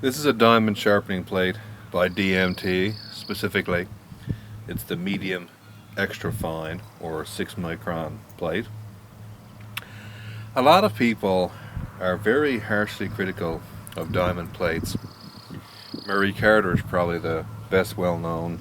This is a diamond sharpening plate by DMT specifically. It's the medium extra fine or 6 micron plate. A lot of people are very harshly critical of diamond plates. Murray Carter is probably the best well-known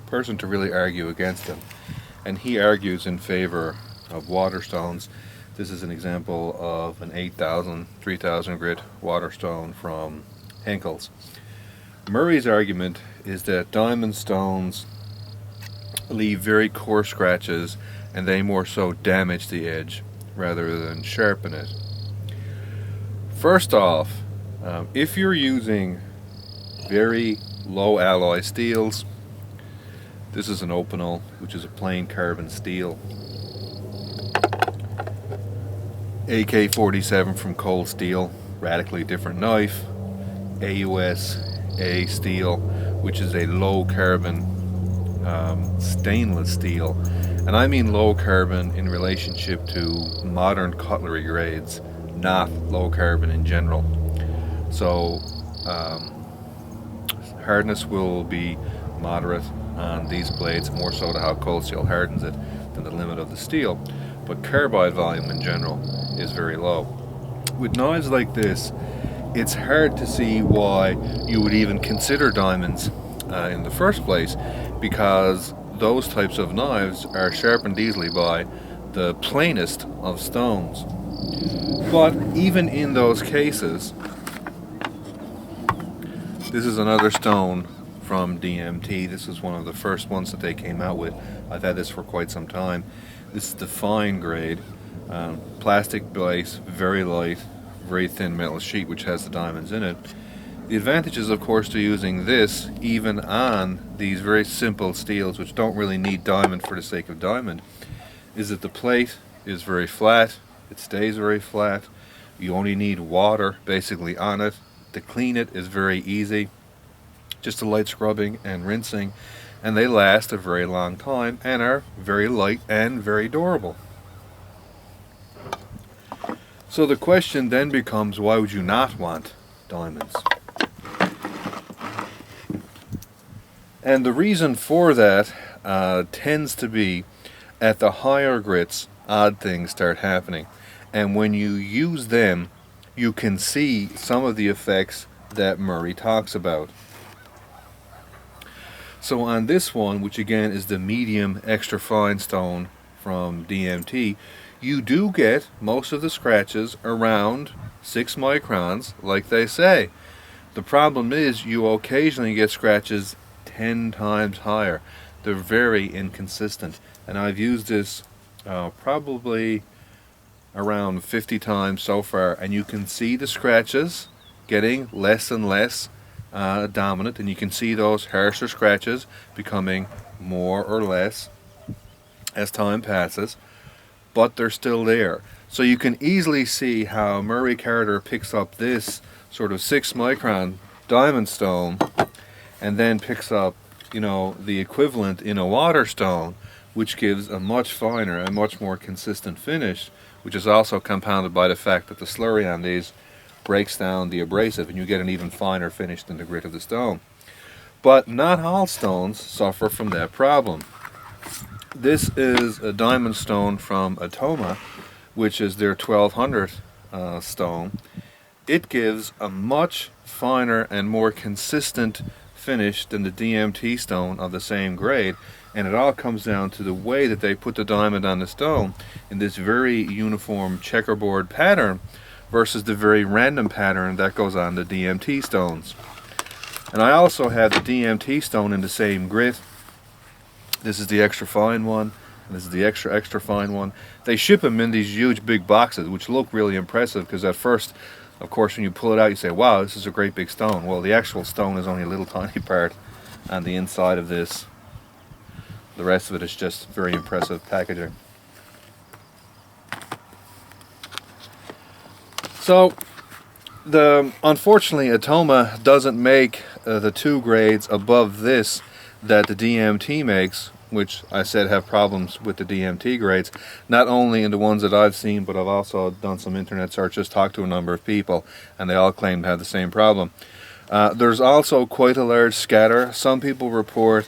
person to really argue against them, and he argues in favor of waterstones. This is an example of an 8,000, 3,000 grit waterstone from Henkel's. Murray's argument is that diamond stones leave very coarse scratches and they more so damage the edge rather than sharpen it. First off, if you're using very low alloy steels, this is an opinel, which is a plain carbon steel. AK-47 from Cold Steel, radically different knife. AUS A steel, which is a low carbon stainless steel, and I mean low carbon in relationship to modern cutlery grades, not low carbon in general. So hardness will be moderate on these blades, more so to how cold steel hardens it than the limit of the steel, but carbide volume in general is very low. With knives like this, it's hard to see why you would even consider diamonds in the first place, because those types of knives are sharpened easily by the plainest of stones. But even in those cases, this is another stone from DMT. This is one of the first ones that they came out with. I've had this for quite some time. This is the fine grade, plastic base, very light, very thin metal sheet which has the diamonds in it. The advantages, of course, to using this even on these very simple steels which don't really need diamond for the sake of diamond is that the plate is very flat, it stays very flat, you only need water basically on it. To clean it is very easy, just a light scrubbing and rinsing, and they last a very long time and are very light and very durable. So the question then becomes, why would you not want diamonds? And the reason for that tends to be at the higher grits, odd things start happening. And when you use them, you can see some of the effects that Murray talks about. So on this one, which again is the medium extra fine stone from DMT, you do get most of the scratches around 6 microns, like they say. The problem is you occasionally get scratches 10 times higher. They're very inconsistent, and I've used this probably around 50 times so far, and you can see the scratches getting less and less dominant, and you can see those harsher scratches becoming more or less as time passes, but they're still there. So you can easily see how Murray Carter picks up this sort of 6 micron diamond stone and then picks up, you know, the equivalent in a waterstone, which gives a much finer and much more consistent finish, which is also compounded by the fact that the slurry on these breaks down the abrasive and you get an even finer finish than the grit of the stone. But not all stones suffer from that problem. This is a diamond stone from Atoma, which is their 1200 stone. It gives a much finer and more consistent finish than the DMT stone of the same grade, and it all comes down to the way that they put the diamond on the stone in this very uniform checkerboard pattern versus the very random pattern that goes on the DMT stones. And I also have the DMT stone in the same grit. This is the extra fine one, and this is the extra fine one. They ship them in these huge big boxes, which look really impressive, because at first, of course, when you pull it out, you say, wow, this is a great big stone. Well, the actual stone is only a little tiny part on the inside of this. The rest of it is just very impressive packaging. So, unfortunately, Atoma doesn't make the 2 grades above this that the DMT makes, which I said have problems with the DMT grades, not only in the ones that I've seen, but I've also done some internet searches, talked to a number of people, and they all claim to have the same problem. There's also quite a large scatter. Some people report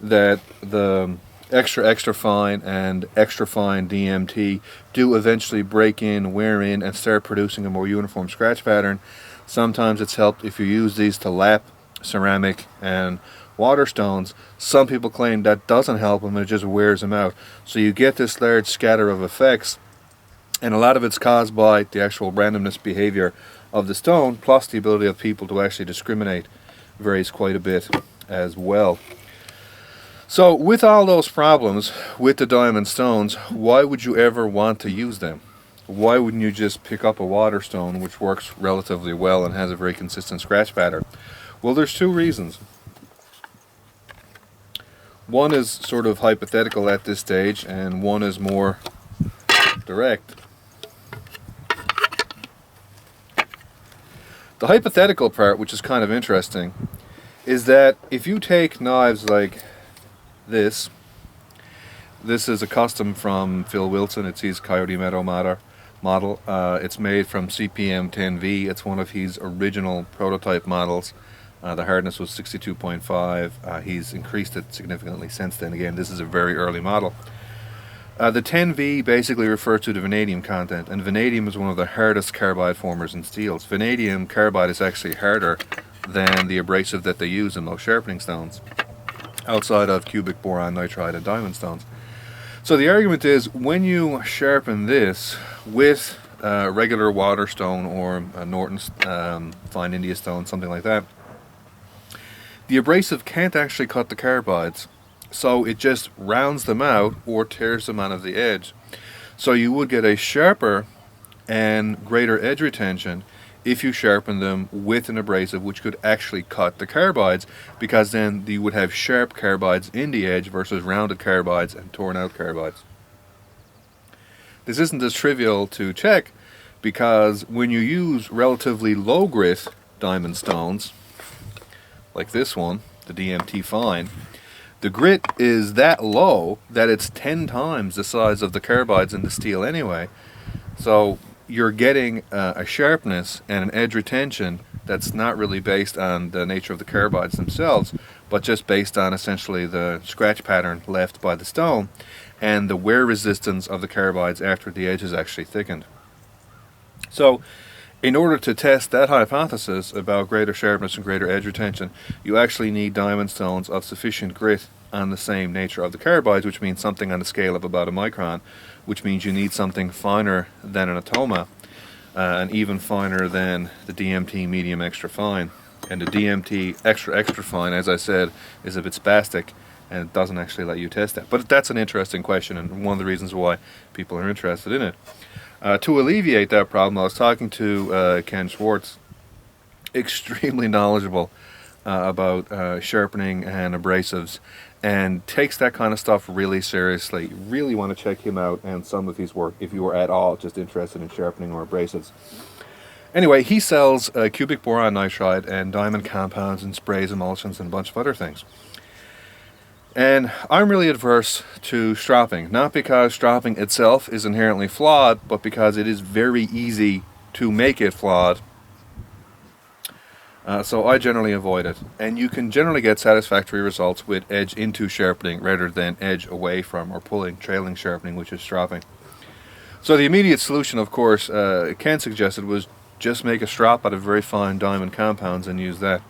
that the extra fine and extra fine DMT do eventually break in, wear in, and start producing a more uniform scratch pattern. Sometimes it's helped if you use these to lap ceramic and waterstones. Some people claim that doesn't help them, it just wears them out. So you get this large scatter of effects, and a lot of it's caused by the actual randomness behavior of the stone, plus the ability of people to actually discriminate varies quite a bit as well. So with all those problems with the diamond stones, why would you ever want to use them? Why wouldn't you just pick up a waterstone, which works relatively well and has a very consistent scratch pattern? Well, there's two reasons. One is sort of hypothetical at this stage, and one is more direct. The hypothetical part, which is kind of interesting, is that if you take knives like this is a custom from Phil Wilson. It's his Coyote Meadow model. It's made from CPM 10V. It's one of his original prototype models. The hardness was 62.5. He's increased it significantly since then. Again, this is a very early model. The 10V basically refers to the vanadium content, and vanadium is one of the hardest carbide formers in steels. Vanadium carbide is actually harder than the abrasive that they use in most sharpening stones, outside of cubic boron nitride and diamond stones. So the argument is, when you sharpen this with regular waterstone or Norton's fine India stone, something like that, the abrasive can't actually cut the carbides, so it just rounds them out or tears them out of the edge. So you would get a sharper and greater edge retention if you sharpen them with an abrasive which could actually cut the carbides, because then you would have sharp carbides in the edge versus rounded carbides and torn out carbides. This isn't as trivial to check, because when you use relatively low grit diamond stones, like this one, the DMT fine, the grit is that low that it's 10 times the size of the carbides in the steel anyway. So you're getting a sharpness and an edge retention that's not really based on the nature of the carbides themselves, but just based on essentially the scratch pattern left by the stone and the wear resistance of the carbides after the edge is actually thickened. So in order to test that hypothesis about greater sharpness and greater edge retention, you actually need diamond stones of sufficient grit on the same nature of the carbides, which means something on the scale of about a micron, which means you need something finer than an Atoma, and even finer than the DMT medium extra fine. And the DMT extra fine, as I said, is a bit spastic, and it doesn't actually let you test that. But that's an interesting question, and one of the reasons why people are interested in it. To alleviate that problem, I was talking to Ken Schwartz, extremely knowledgeable about sharpening and abrasives, and takes that kind of stuff really seriously. You really want to check him out and some of his work if you are at all just interested in sharpening or abrasives. Anyway, he sells cubic boron nitride and diamond compounds and sprays, emulsions, and a bunch of other things. And I'm really adverse to stropping, not because stropping itself is inherently flawed, but because it is very easy to make it flawed. So I generally avoid it. And you can generally get satisfactory results with edge into sharpening rather than edge away from or trailing sharpening, which is stropping. So the immediate solution, of course, Ken suggested, was just make a strop out of very fine diamond compounds and use that.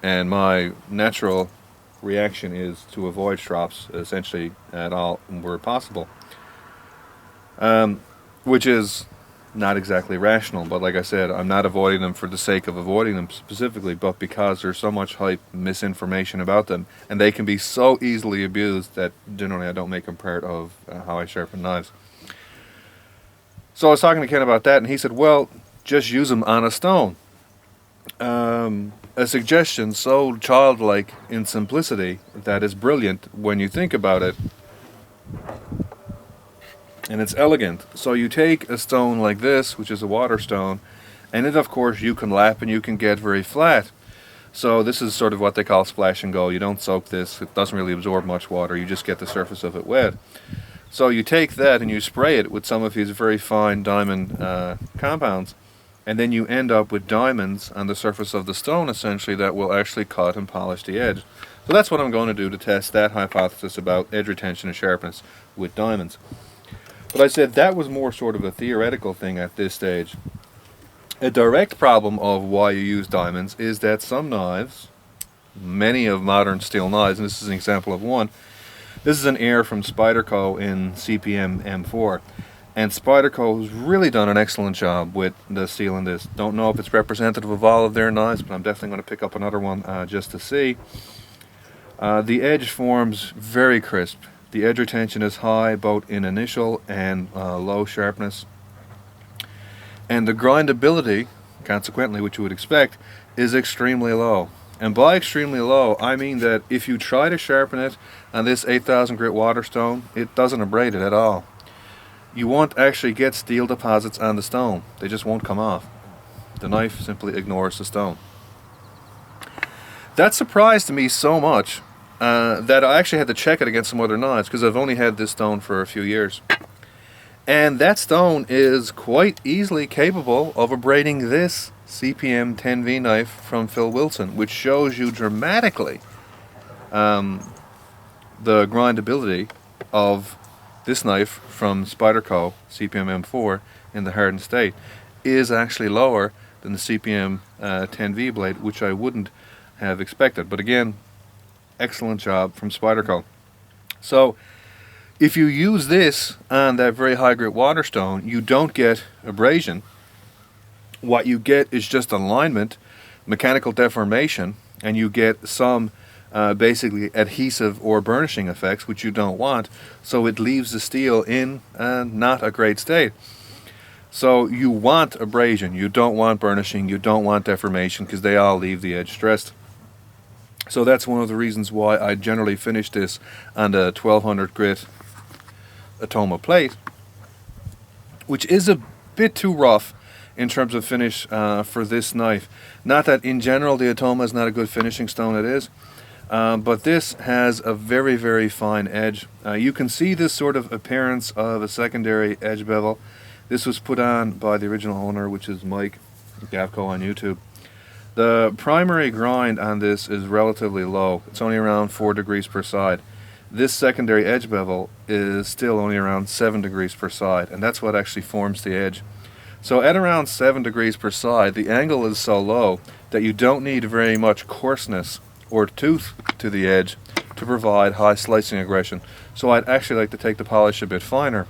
And my natural reaction is to avoid strops essentially at all where possible, which is not exactly rational. But like I said, I'm not avoiding them for the sake of avoiding them specifically, but because there's so much hype, misinformation about them, and they can be so easily abused that generally I don't make them part of how I sharpen knives. So I was talking to Ken about that, and he said, well, just use them on a stone. A suggestion so childlike in simplicity that is brilliant when you think about it, and it's elegant. So you take a stone like this, which is a water stone, and it of course you can lap and you can get very flat. So this is sort of what they call splash and go. You don't soak this. It doesn't really absorb much water. You just get the surface of it wet. So you take that and you spray it with some of these very fine diamond compounds, and then you end up with diamonds on the surface of the stone, essentially, that will actually cut and polish the edge. So that's what I'm going to do to test that hypothesis about edge retention and sharpness with diamonds. But I said that was more sort of a theoretical thing at this stage. A direct problem of why you use diamonds is that some knives, many of modern steel knives, and this is an example of one, this is an air from Spyderco in CPM M4, and Spyderco has really done an excellent job with the steel in this. Don't know if it's representative of all of their knives, but I'm definitely going to pick up another one just to see. The edge forms very crisp. The edge retention is high both in initial and low sharpness. And the grindability, consequently, which you would expect, is extremely low. And by extremely low, I mean that if you try to sharpen it on this 8,000 grit waterstone, it doesn't abrade it at all. You won't actually get steel deposits on the stone. They just won't come off. The knife simply ignores the stone. That surprised me so much that I actually had to check it against some other knives, because I've only had this stone for a few years. And that stone is quite easily capable of abrading this CPM 10V knife from Phil Wilson, which shows you dramatically the grindability of this knife from Spyderco CPM M4 in the hardened state is actually lower than the CPM 10V blade, which I wouldn't have expected. But again, excellent job from Spyderco. So if you use this on that very high grit waterstone, you don't get abrasion. What you get is just alignment, mechanical deformation, and you get some basically adhesive or burnishing effects, which you don't want. So it leaves the steel in not a great state. So you want abrasion, you don't want burnishing, you don't want deformation, because they all leave the edge stressed. So that's one of the reasons why I generally finish this on the 1200 grit Atoma plate, which is a bit too rough in terms of finish for this knife. Not that in general the Atoma is not a good finishing stone, it is, but this has a very, very fine edge. You can see this sort of appearance of a secondary edge bevel. This was put on by the original owner, which is Mike Gavko on YouTube. The primary grind on this is relatively low. It's only around 4 degrees per side. This secondary edge bevel is still only around 7 degrees per side, and that's what actually forms the edge. So at around 7 degrees per side, the angle is so low that you don't need very much coarseness or tooth to the edge to provide high slicing aggression. So I'd actually like to take the polish a bit finer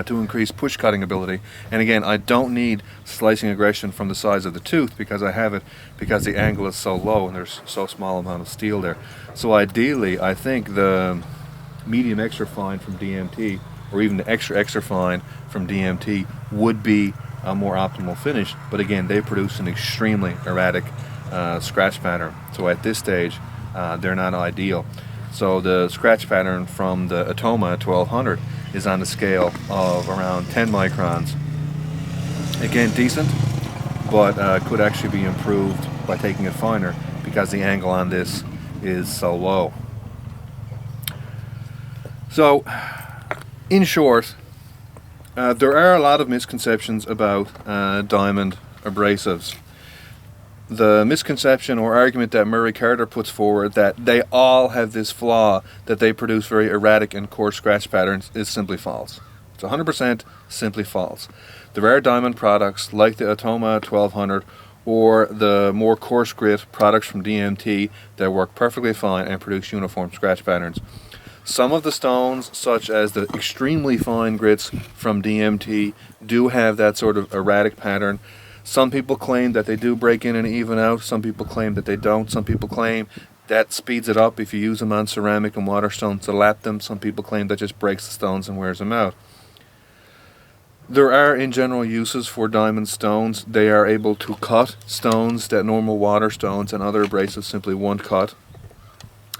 to increase push cutting ability. And again, I don't need slicing aggression from the size of the tooth, because I have it because the angle is so low and there's so small amount of steel there. So ideally, I think the medium extra fine from DMT, or even the extra fine from DMT, would be a more optimal finish. But again, they produce an extremely erratic scratch pattern. So at this stage, they're not ideal. So the scratch pattern from the Atoma 1200 is on the scale of around 10 microns. Again, decent, but could actually be improved by taking it finer, because the angle on this is so low. So, in short, there are a lot of misconceptions about diamond abrasives. The misconception or argument that Murray Carter puts forward, that they all have this flaw, that they produce very erratic and coarse scratch patterns, is simply false. It's 100% simply false. There are diamond products like the Atoma 1200 or the more coarse grit products from DMT that work perfectly fine and produce uniform scratch patterns. Some of the stones, such as the extremely fine grits from DMT, do have that sort of erratic pattern. Some people claim that they do break in and even out. Some people claim that they don't. Some people claim that speeds it up if you use them on ceramic and waterstones to lap them. Some people claim that just breaks the stones and wears them out. There are, in general, uses for diamond stones. They are able to cut stones that normal waterstones and other abrasives simply won't cut.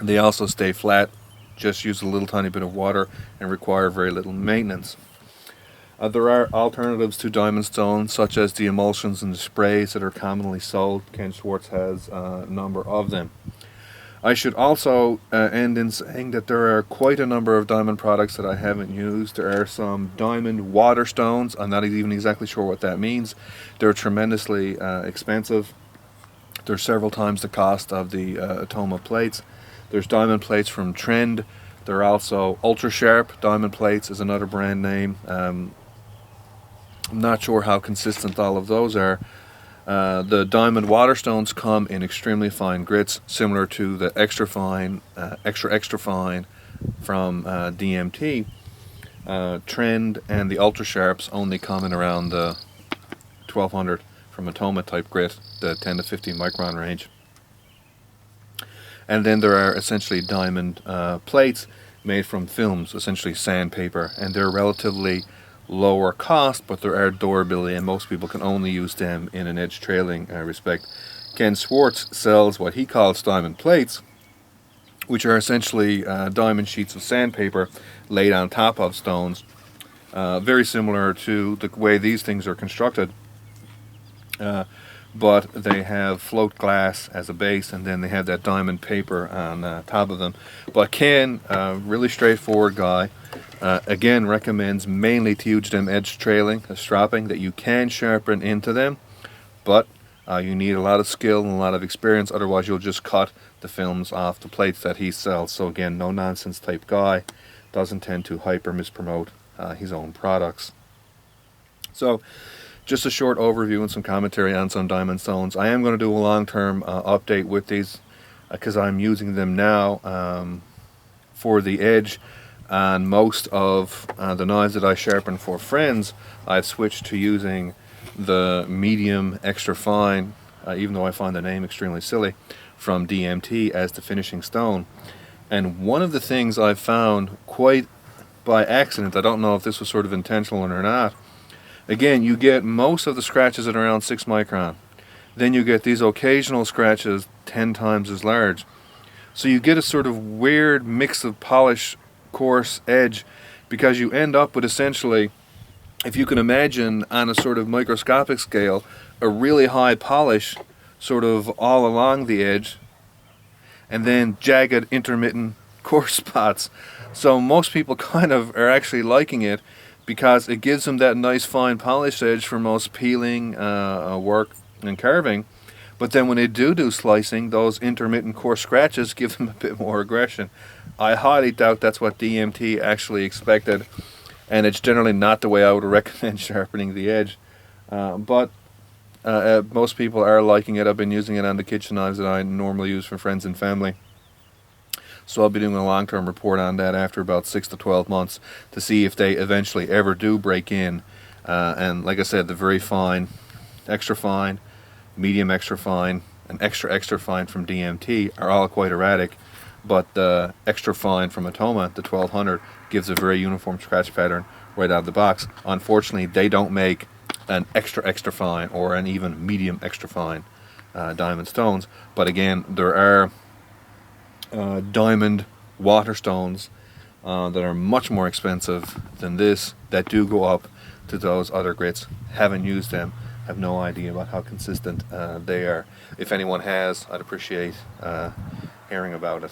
They also stay flat, just use a little tiny bit of water, and require very little maintenance. There are alternatives to diamond stones, such as the emulsions and the sprays that are commonly sold. Ken Schwartz has a number of them. I should also end in saying that there are quite a number of diamond products that I haven't used. There are some diamond waterstones. I'm not even exactly sure what that means. They're tremendously expensive. They're several times the cost of the Atoma plates. There's diamond plates from Trend. There are also ultra sharp diamond plates is another brand name. I'm not sure how consistent all of those are. The diamond waterstones come in extremely fine grits, similar to the extra fine, extra fine from DMT. Trend and the ultra sharps only come in around the 1200 from Atoma type grit, the 10 to 15 micron range. And then there are essentially diamond plates made from films, essentially sandpaper, and they're relatively lower cost, but there are durability, and most people can only use them in an edge trailing respect. Ken Schwartz sells what he calls diamond plates, which are essentially diamond sheets of sandpaper laid on top of stones, very similar to the way these things are constructed, but they have float glass as a base, and then they have that diamond paper on top of them. But Ken, really straightforward guy, again recommends mainly to use them edge trailing, stropping, that you can sharpen into them, but you need a lot of skill and a lot of experience, otherwise you'll just cut the films off the plates that he sells. So again, no nonsense type guy, doesn't tend to hype or mispromote his own products. So just a short overview and some commentary on some diamond stones. I am going to do a long-term update with these because I'm using them now for the edge. On most of the knives that I sharpen for friends, I've switched to using the medium extra fine, even though I find the name extremely silly, from DMT as the finishing stone. And one of the things I've found quite by accident, I don't know if this was sort of intentional or not, again, you get most of the scratches at around 6 micron. Then you get these occasional scratches 10 times as large. So you get a sort of weird mix of polish, coarse edge, because you end up with essentially, if you can imagine on a sort of microscopic scale, a really high polish sort of all along the edge, and then jagged, intermittent, coarse spots. So most people kind of are actually liking it, because it gives them that nice fine polished edge for most peeling work and carving. But then when they do slicing, those intermittent coarse scratches give them a bit more aggression. I highly doubt that's what DMT actually expected, and it's generally not the way I would recommend sharpening the edge. But most people are liking it. I've been using it on the kitchen knives that I normally use for friends and family. So I'll be doing a long-term report on that after about 6 to 12 months to see if they eventually ever do break in. And like I said, the very fine, extra fine, medium extra fine, and extra fine from DMT are all quite erratic. But the extra fine from Atoma, the 1200, gives a very uniform scratch pattern right out of the box. Unfortunately, they don't make an extra fine or an even medium extra fine diamond stones. But again, there are diamond waterstones that are much more expensive than this, that do go up to those other grits. Haven't used them, have no idea about how consistent they are. If anyone has, I'd appreciate hearing about it.